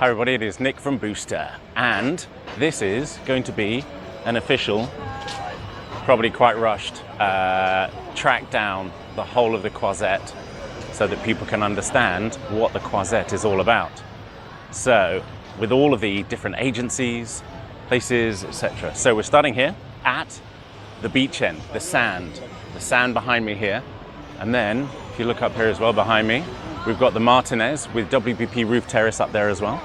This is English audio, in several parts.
Hi everybody, it is Nick from Booster, and this is going to be an official, probably quite rushed, track down the whole of the Croisette so that people can understand what the Croisette is all about. So, with all of the different agencies, places, etc. So we're starting here at the beach end, the sand behind me here. And then, if you look up here as well behind me, we've got the Martinez with WPP Roof Terrace up there as well,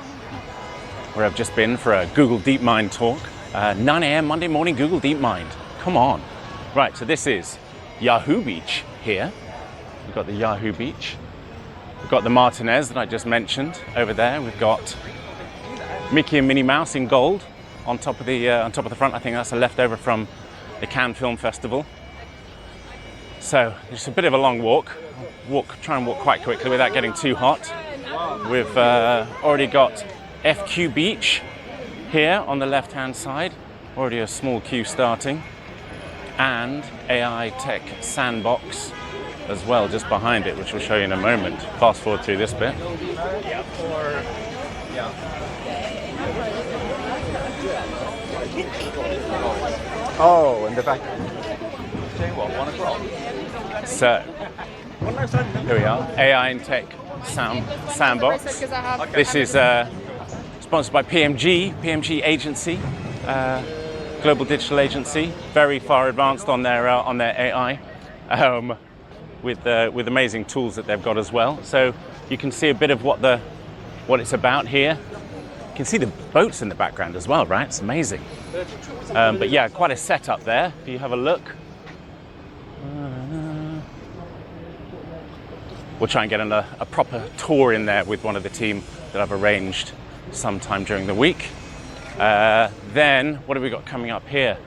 where I've just been for a Google DeepMind talk. 9 a.m. Monday morning Google DeepMind. Come on. Right, so this is Yahoo Beach here. We've got the Yahoo Beach. We've got the Martinez that I just mentioned over there. We've got Mickey and Minnie Mouse in gold on top of the front. I think that's a leftover from the Cannes Film Festival. So it's a bit of a long walk. Try and walk quite quickly without getting too hot. We've already got FQ Beach here on the left-hand side. Already a small queue starting. And AI Tech Sandbox as well, just behind it, which we'll show you in a moment. Fast forward through this bit. Oh, in the back. So, here we are, AI and Tech Sandbox. This is sponsored by PMG Agency, global digital agency, very far advanced on their AI, with amazing tools that they've got as well. So you can see a bit of what it's about here. You can see the boats in the background as well, right? It's amazing. But yeah, quite a setup there. If you have a look. We'll try and get a proper tour in there with one of the team that I've arranged sometime during the week. Then, what have we got coming up here?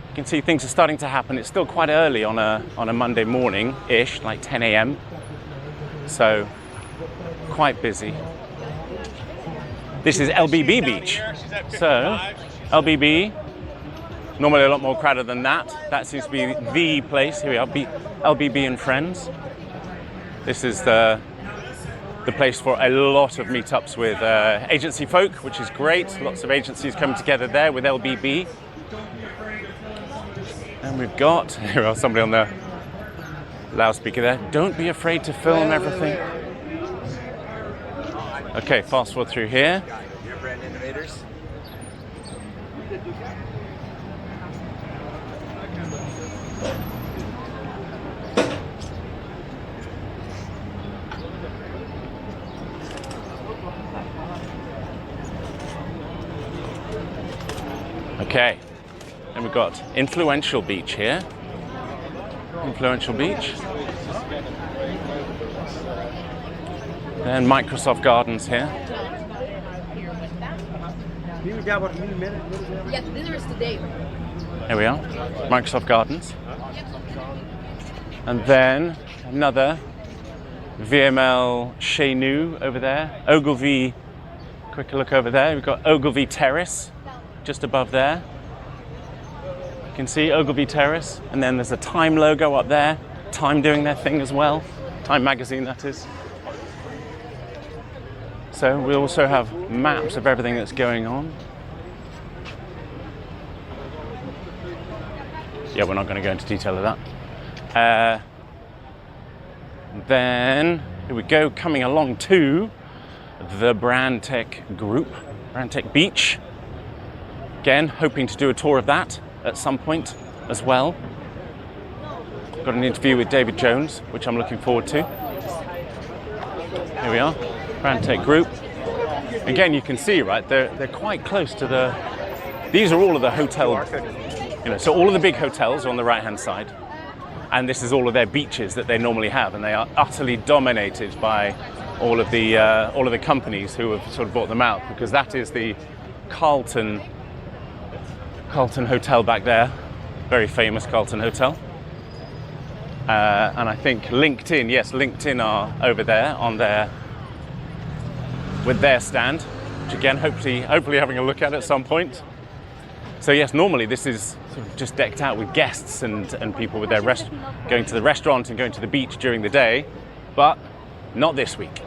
You can see things are starting to happen. It's still quite early on a Monday morning-ish, like 10 a.m. So, quite busy. This is LBB Beach. So, LBB, normally a lot more crowded than that. That seems to be the place. Here we are, LBB and Friends. This is the place for a lot of meetups with agency folk, which is great. Lots of agencies coming together there with LBB. And we've got, here are somebody on the loudspeaker there. Don't be afraid to film everything. Okay, fast forward through here. Your brand innovators. Okay, and we've got Influential Beach here. Influential Beach. And Microsoft Gardens here. Yeah, dinner is today. Here we are, Microsoft Gardens. And then another VML Chez Nous over there. Ogilvy, quick look over there. We've got Ogilvy Terrace just above there. You can see Ogilvy Terrace. And then there's a Time logo up there. Time doing their thing as well. Time magazine, that is. So we also have maps of everything that's going on. Yeah, we're not going to go into detail of that. Then, here we go, coming along to the Brand Tech Group, Brand Tech Beach. Again, hoping to do a tour of that at some point as well. Got an interview with David Jones, which I'm looking forward to. Here we are, Brand Tech Group. Again, you can see, right, they're quite close to these are all of the hotel, so all of the big hotels are on the right-hand side. And this is all of their beaches that they normally have, and they are utterly dominated by all of the companies who have sort of bought them out, because that is the Carlton Hotel back there, very famous Carlton Hotel. And I think LinkedIn are over there with their stand, which again, hopefully having a look at some point. So yes, normally this is sort of just decked out with guests and people with their going to the restaurant and going to the beach during the day, but not this week.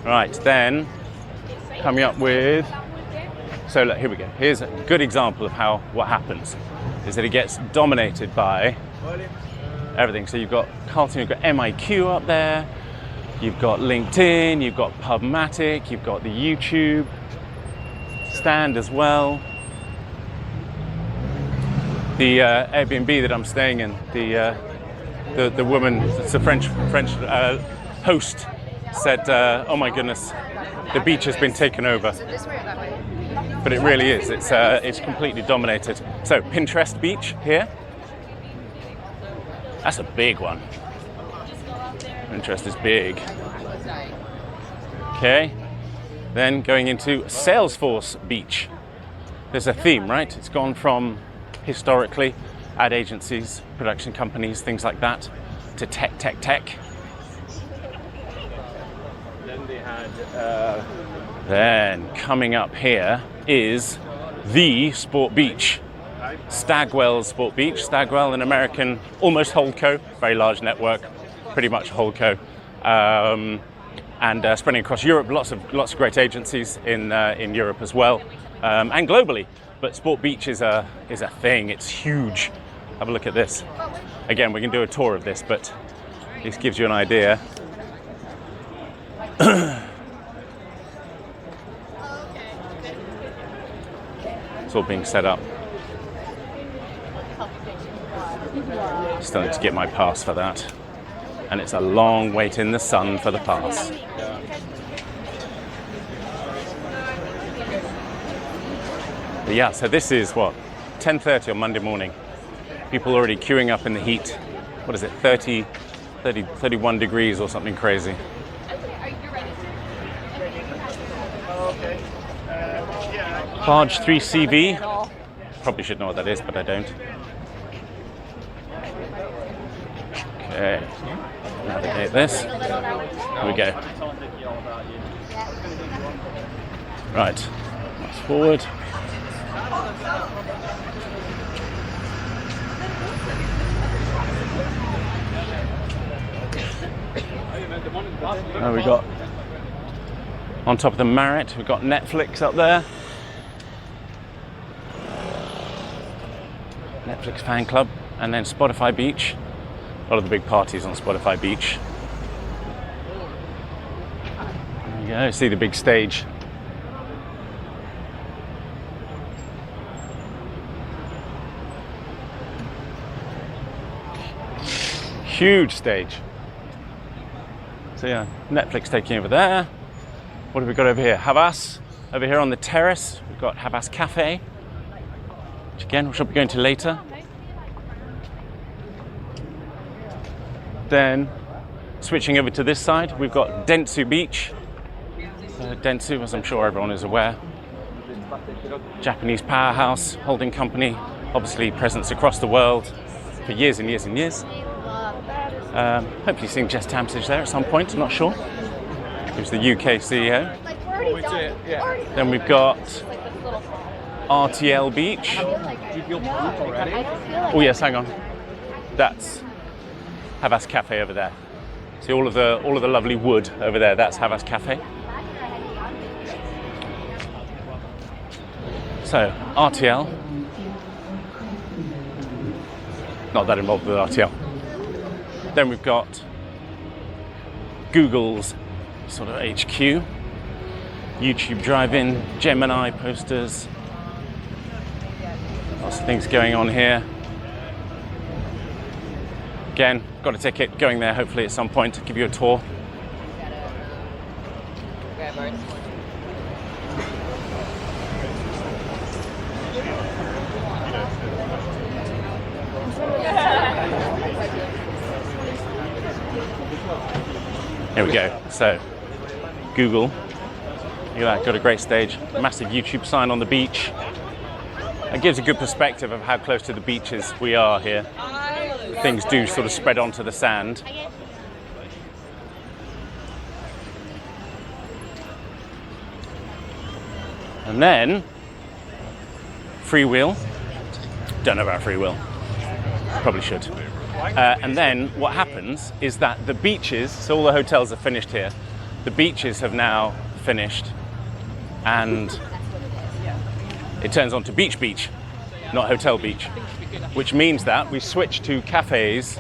Right, then coming up with, so look, here we go. Here's a good example of what happens is that it gets dominated by everything. So you've got Carlton, you've got MIQ up there, you've got LinkedIn, you've got Pubmatic, you've got the YouTube stand as well. The Airbnb that I'm staying in, the woman, it's a French host, said, "Oh my goodness, the beach has been taken over." But it really is. It's completely dominated. So Pinterest Beach here. That's a big one. Pinterest is big. Okay. Then going into Salesforce Beach. There's a theme, right? It's gone from historically ad agencies, production companies, things like that, to tech. Then they had. Then coming up here is the Sport Beach, Stagwell Sport Beach. Stagwell, an American, almost holdco, very large network, pretty much holdco, and spreading across Europe. Lots of great agencies in Europe as well, and globally. But Sport Beach is a thing. It's huge. Have a look at this. Again, we can do a tour of this, but this gives you an idea. It's all being set up. Still need to get my pass for that. And it's a long wait in the sun for the pass. But yeah, so this is what, 10:30 on Monday morning. People already queuing up in the heat. What is it, 31 degrees or something crazy. Barge 3CV. Probably should know what that is, but I don't. Okay, navigate this. Here we go. Right, fast forward. Now we got on top of the Marriott, we've got Netflix up there. Netflix fan club, and then Spotify Beach. A lot of the big parties on Spotify Beach. There you go, see the big stage. Huge stage. So yeah, Netflix taking over there. What have we got over here? Havas. Over here on the terrace, we've got Havas Cafe, which again, we shall be going to later. Then, switching over to this side, we've got Dentsu Beach. Dentsu, as I'm sure everyone is aware, Japanese powerhouse, holding company, obviously presence across the world for years and years and years. Hopefully seeing Jess Tamsage there at some point, I'm not sure. Who's the UK CEO. Then we've got RTL Beach. Oh yes, hang on. That's Havas Cafe over there. See all of the lovely wood over there. That's Havas Cafe. So RTL. Not that involved with RTL. Then we've got Google's sort of HQ, YouTube drive-in, Gemini posters. Lots of things going on here. Again, got a ticket, going there hopefully at some point to give you a tour. Here we go. So, Google. Look at that, got a great stage. Massive YouTube sign on the beach. It gives a good perspective of how close to the beaches we are here. Things do sort of spread onto the sand. And then, freewheel. Don't know about freewheel. Probably should. And then what happens is that the beaches, so all the hotels are finished here, the beaches have now finished, and it turns on to beach, not hotel beach, which means that we switch to cafes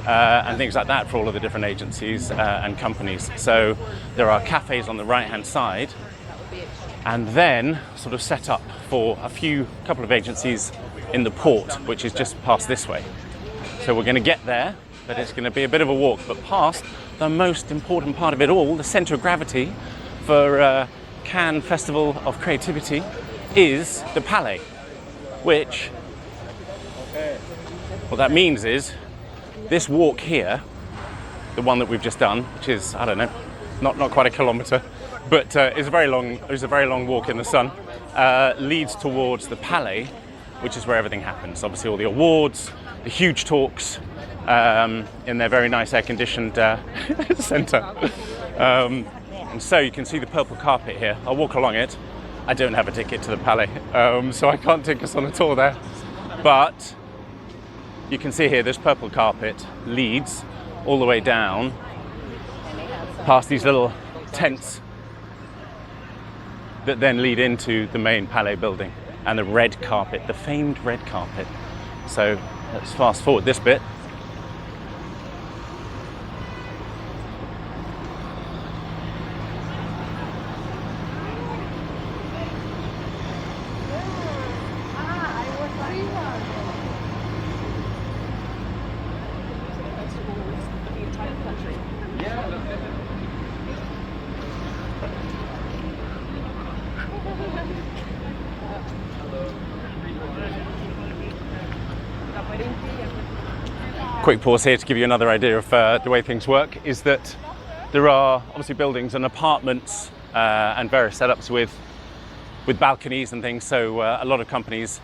and things like that for all of the different agencies and companies. So there are cafes on the right-hand side, and then sort of set up for a couple of agencies in the port, which is just past this way. So we're going to get there, but it's going to be a bit of a walk, but past the most important part of it all, the centre of gravity for Cannes Festival of Creativity, is the Palais, which, what that means is this walk here, the one that we've just done, which is, I don't know, not quite a kilometre, but is a very long walk in the sun, leads towards the Palais, which is where everything happens. Obviously all the awards, the huge talks, in their very nice air-conditioned centre. And so you can see the purple carpet here. I'll walk along it. I don't have a ticket to the Palais, so I can't take us on a tour there. But you can see here this purple carpet leads all the way down past these little tents that then lead into the main Palais building, and the red carpet, the famed red carpet. So let's fast forward this bit. Quick pause here to give you another idea of the way things work, is that there are obviously buildings and apartments and various setups with balconies and things, so a lot of companies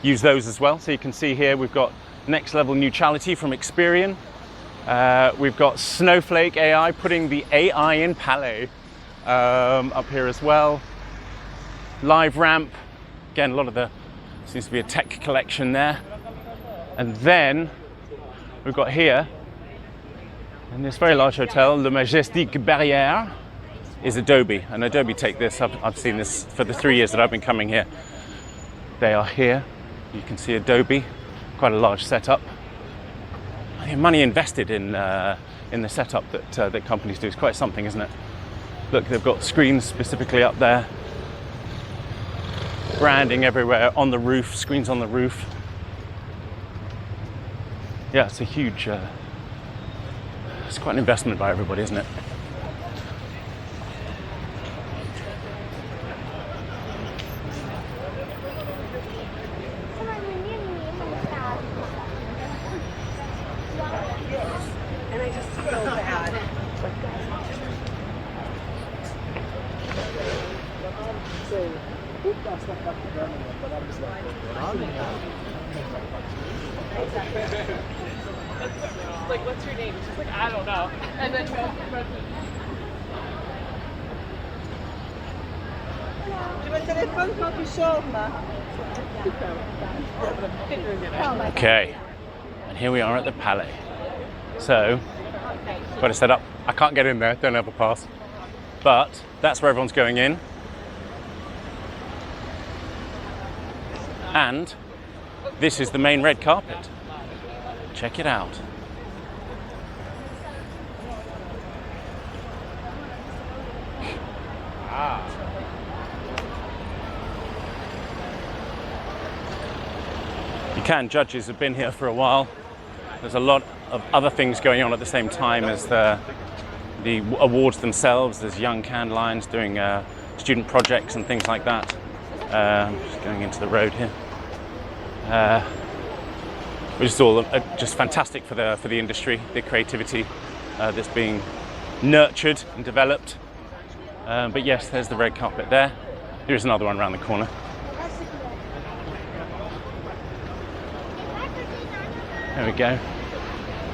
use those as well. So you can see here we've got Next Level Neutrality from Experian. We've got Snowflake AI, putting the AI in Palais up here as well. Live Ramp, again, a lot of the, seems to be a tech collection there. And then we've got here, in this very large hotel, Le Majestic Barrière, is Adobe. And Adobe take this, I've seen this for the 3 years that I've been coming here. They are here. You can see Adobe, quite a large setup. Money invested in the setup that companies do is quite something, isn't it? Look, they've got screens specifically up there, branding everywhere, on the roof, screens on the roof. Yeah, it's a huge, it's quite an investment by everybody, isn't it? And I just feel bad. Like, what's your name? She's like, I don't know. And then Okay, and here we are at the Palais. So, got to set up. I can't get in there, don't have a pass. But that's where everyone's going in. And this is the main red carpet. Check it out. You can, judges have been here for a while. There's a lot of other things going on at the same time as the awards themselves. There's young Cannes Lions doing student projects and things like that. Just going into the road here. Which is all just fantastic for the industry, the creativity that's being nurtured and developed. But yes, there's the red carpet there. Here's another one around the corner. There we go.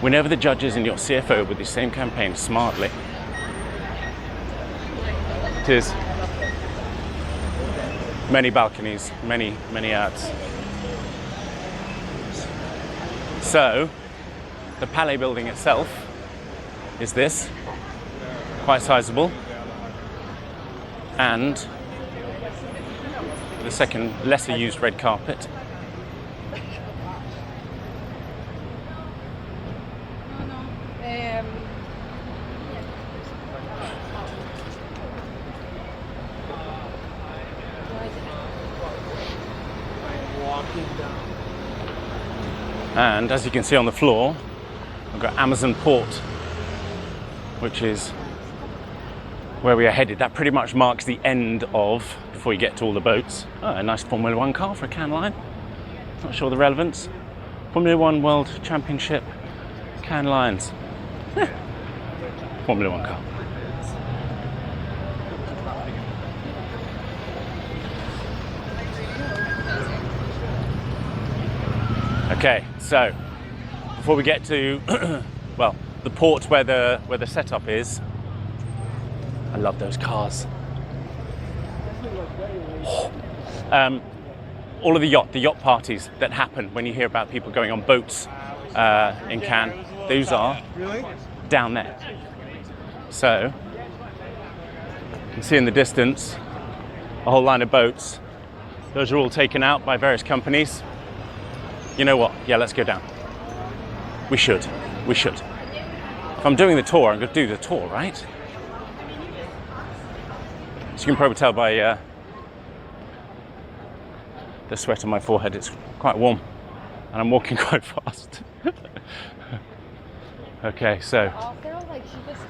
Whenever the judges and your CFO with the same campaign smartly. It is. Many balconies, many ads. So, the Palais building itself is this. quite sizable. And the second lesser used red carpet. And as you can see on the floor, I've got Amazon Port, which is where we are headed. That pretty much marks the end of, before you get to all the boats. Oh, a nice Formula One car for a Cannes Line. Not sure the relevance. Formula One World Championship, Cannes Lines. Formula One car. Okay, so before we get to well, the port where the setup is, I love those cars. All of the yacht parties that happen when you hear about people going on boats in Cannes, those are down there. So you can see in the distance a whole line of boats. Those are all taken out by various companies. You know what? Yeah, let's go down. We should. If I'm doing the tour, I'm going to do the tour, right? So you can probably tell by the sweat on my forehead, it's quite warm and I'm walking quite fast. Okay, so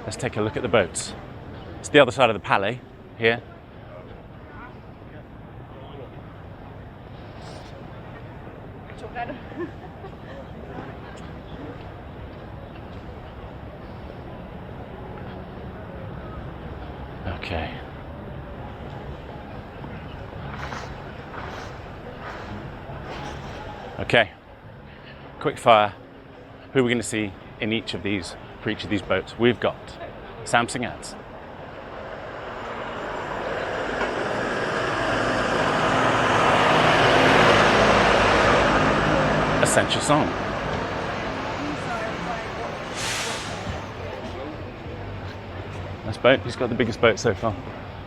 let's take a look at the boats. It's the other side of the Palais here. Okay. Okay. Quick fire. Who are we going to see in each of these, for each of these boats? We've got Samsung ads. Essential Song. Nice boat. He's got the biggest boat so far.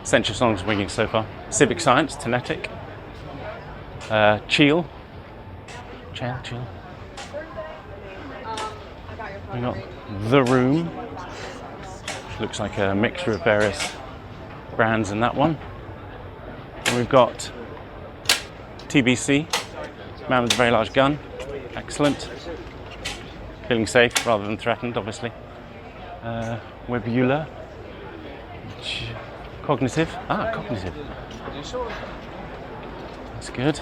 Essential Song's winging so far. Civic Science, Tenetic. Chill. We got The Room, which looks like a mixture of various brands in that one. And we've got TBC, Man with a Very Large Gun. Excellent. Feeling safe rather than threatened, obviously. Webula. Cognitive. Cognitive. That's good.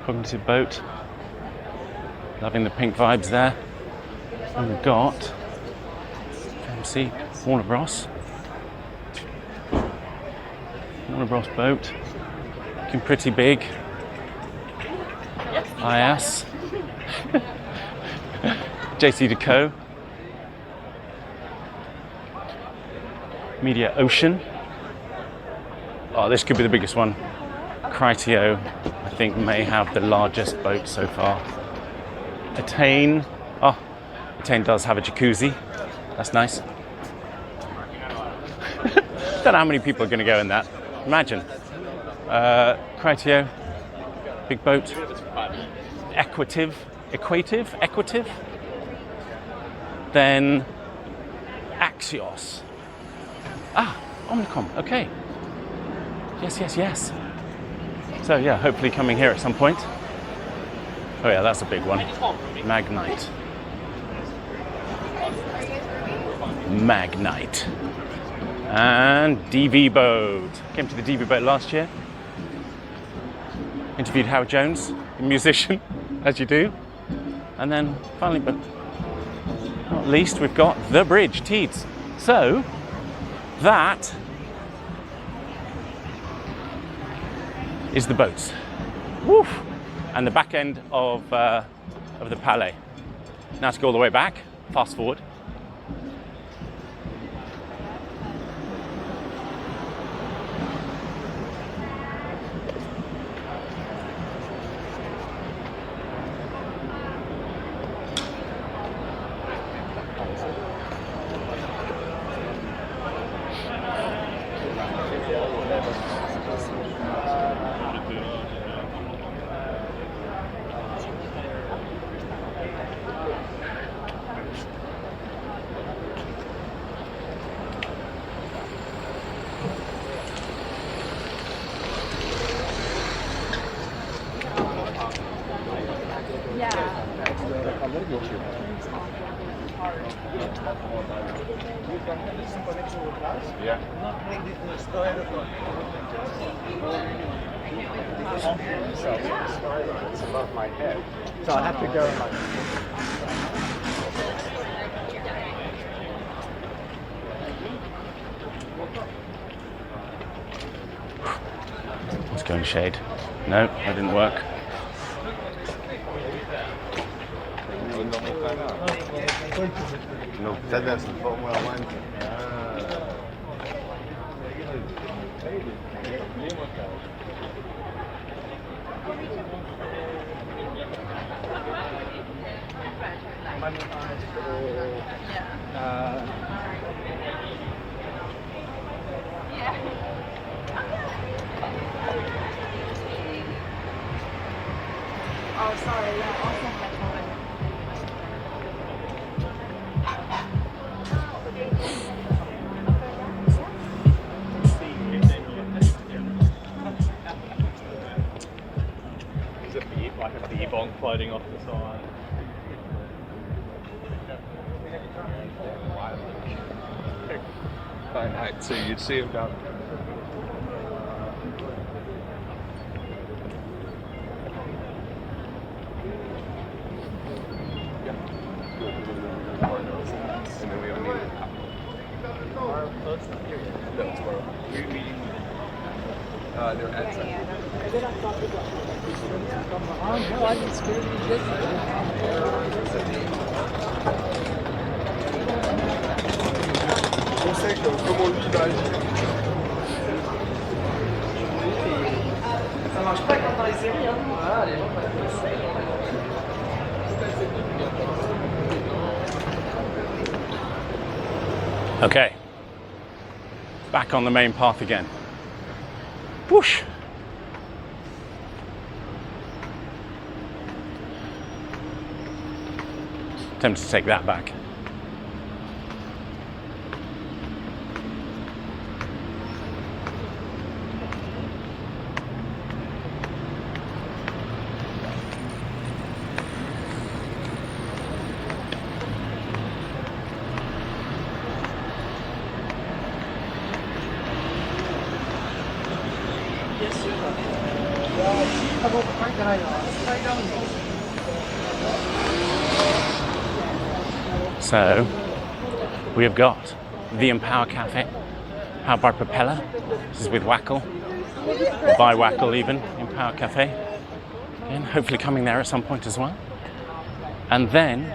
Cognitive boat. Loving the pink vibes there. And we've got MC Warner Bros. Warner Bros boat. Looking pretty big. IS. JC Deco. Media Ocean. Oh, this could be the biggest one. Criteo, I think, may have the largest boat so far. Attain. Oh, Attain does have a jacuzzi. That's nice. Don't know how many people are going to go in that. Imagine. Criteo, big boat. Equative. Then Axios. Omnicom, okay. Yes. So yeah, hopefully coming here at some point. Oh yeah, that's a big one. Magnite. And DV Boat. Came to the DV Boat last year. Interviewed Howard Jones, the musician, as you do. And then finally, but not least, we've got The Bridge, Teeds. So, that is the boats. Woof! And the back end of the Palais. Now to go all the way back, fast forward. Yeah. It's above my head. So I have to go like... Let's go in shade. No, that didn't work. No, peut-être c'est pas moi même. Oh, sorry. Yeah, also my phone. There's a bee, like a bee bong floating off the side. Fahrenheit, so you'd see about... And then we don't need That's where we're meeting. They're at On sait comment lui va agir. Ça marche pas comme dans les séries, hein. Voilà, les gens Okay, back on the main path again. Whoosh! Tempted to take that back. So, we have got the Empower Cafe, powered by Propeller. This is with Wackle, or by Wackle even, Empower Cafe. Again, hopefully coming there at some point as well. And then,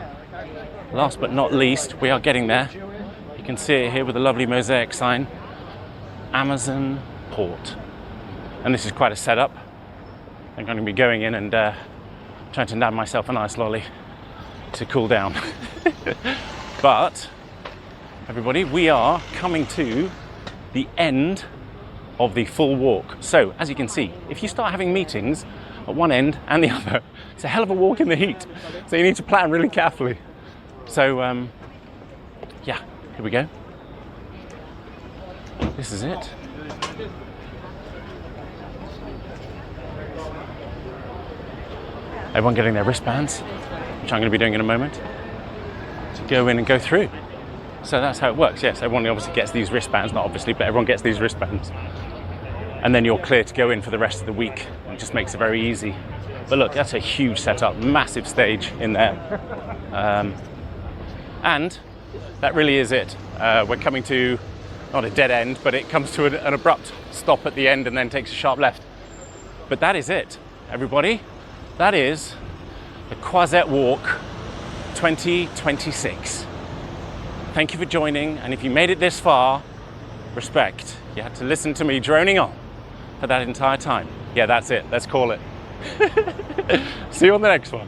last but not least, we are getting there. You can see it here with a lovely mosaic sign, Amazon Port. And this is quite a setup. I'm going to be going in and trying to nab myself a nice lolly to cool down. But everybody, we are coming to the end of the full walk. So as you can see, if you start having meetings at one end and the other, it's a hell of a walk in the heat. So you need to plan really carefully. So yeah, here we go. This is it. Everyone getting their wristbands, which I'm going to be doing in a moment, to go in and go through. So that's how it works. Yes, everyone obviously gets these wristbands, not obviously, but everyone gets these wristbands. And then you're clear to go in for the rest of the week. It just makes it very easy. But look, that's a huge setup, massive stage in there. And that really is it. We're coming to, not a dead end, but it comes to an abrupt stop at the end and then takes a sharp left. But that is it, everybody. That is the Croisette Walk 2026. Thank you for joining, and if you made it this far, respect. You had to listen to me droning on for that entire time. Yeah, that's it. Let's call it. See you on the next one.